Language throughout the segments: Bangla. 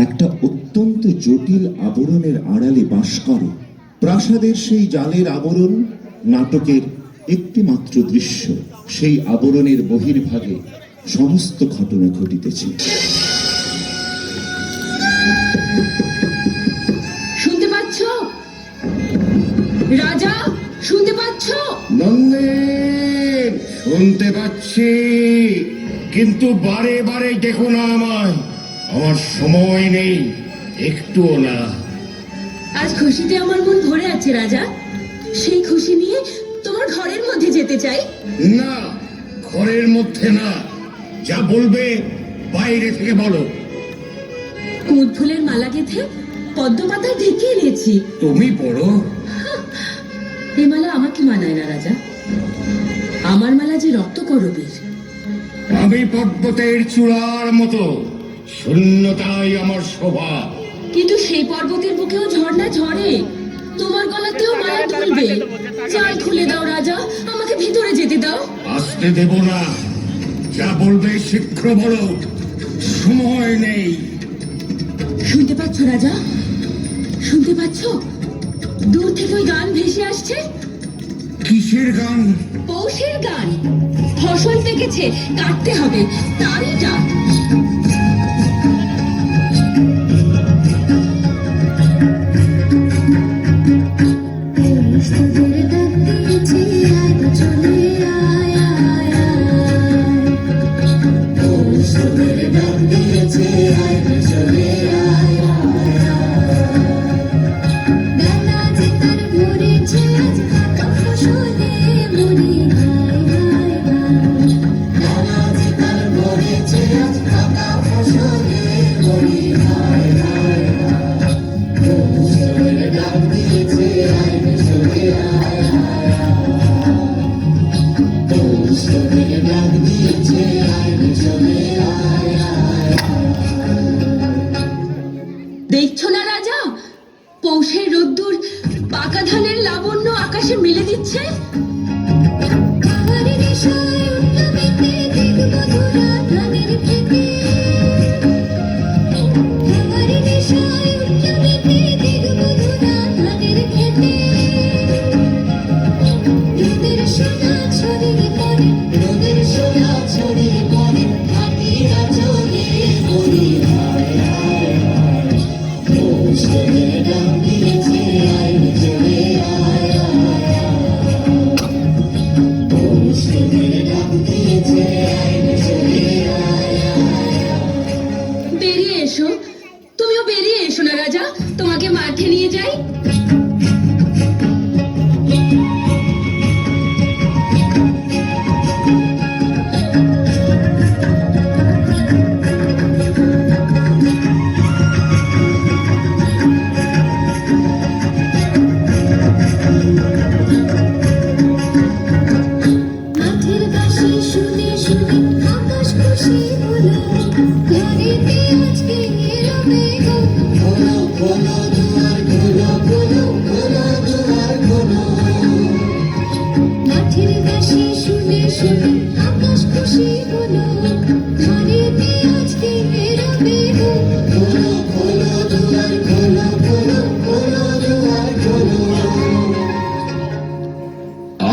একটা অত্যন্ত জটিল আবরণের আড়ালে বাস করে। প্রাসাদের সেই জালের আবরণ নাটকের একটি মাত্র দৃশ্য। সেই আবরণের বহির্ভাগে সমস্ত ঘটনা ঘটিতেছে। শুনতে পাচ্ছ রাজা? শুনতে পাচ্ছ? নন্দিন, শুনতে পাচ্ছি, কিন্তু বারে বারে দেখো না আমায়। আমার সময় নেই, একটুও না। আজ খুশিতে আমার মন ভরে আছে রাজা। সেই খুশি নিয়ে তোমার ঘরের মধ্যে যেতে চাই। না, ঘরের মধ্যে না। যা বলবে বাইরে থেকে বলো। কুঁদ ফুলের মালা গেঁথে পদ্ম পাতায় ঢেকে এনেছি। তুমি পড়ো। এ মালা আমাকে মানায় না রাজা। আমার মালা যে রক্ত করবীর। আমি পর্বতের চূড়ার মতো, শূন্যতাই আমার স্বভাব। কিন্তু সেই পর্বতের বুকেও ঝর্ণা ঝরে, তোমার গলাতেও মালা দুলবে। চাল খুলে দাও রাজা, আমাকে ভিতরে যেতে দাও। আসতে দেব না। যা বলবে শীঘ্র বলো, সময় নেই। শুনতে পাচ্ছ রাজা? শুনতে পাচ্ছ? দূর থেকে ওই গান ভেসে আসছে। কিসের গান? পৌষের গান। ফসল পেকেছে, কাটতে হবে, তারই ডাক। দেখছো না রাজা, পৌষের রোদ্দুর পাকা ধানের লাবণ্য আকাশে মেলে দিচ্ছে। বেরিয়ে এসো, তুমিও বেরিয়ে এসো না রাজা, তোমাকে মাঠে নিয়ে যাই।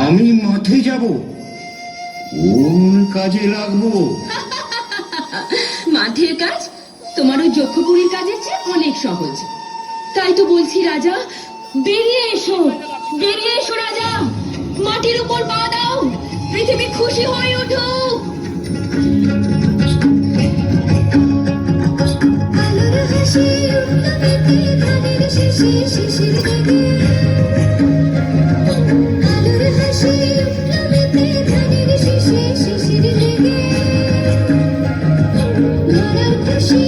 আমি মাঠে যাব? কোন কাজে লাগবো? মাঠের কাজ তোমার ওই যক্ষপুরীর কাজের চেয়ে অনেক সহজ। তাই তো বলছি রাজা, বেরিয়ে এসো, বেরিয়ে এসো রাজা। মাটির উপর পা দাও, পৃথিবী খুশি হয়ে উঠুক। আলোর হাসি উঠলো ধানের শেষে শিশির থেকে। আলোর হাসি উঠলো ধানের শেষে শিশির থেকে। ধরার খুশি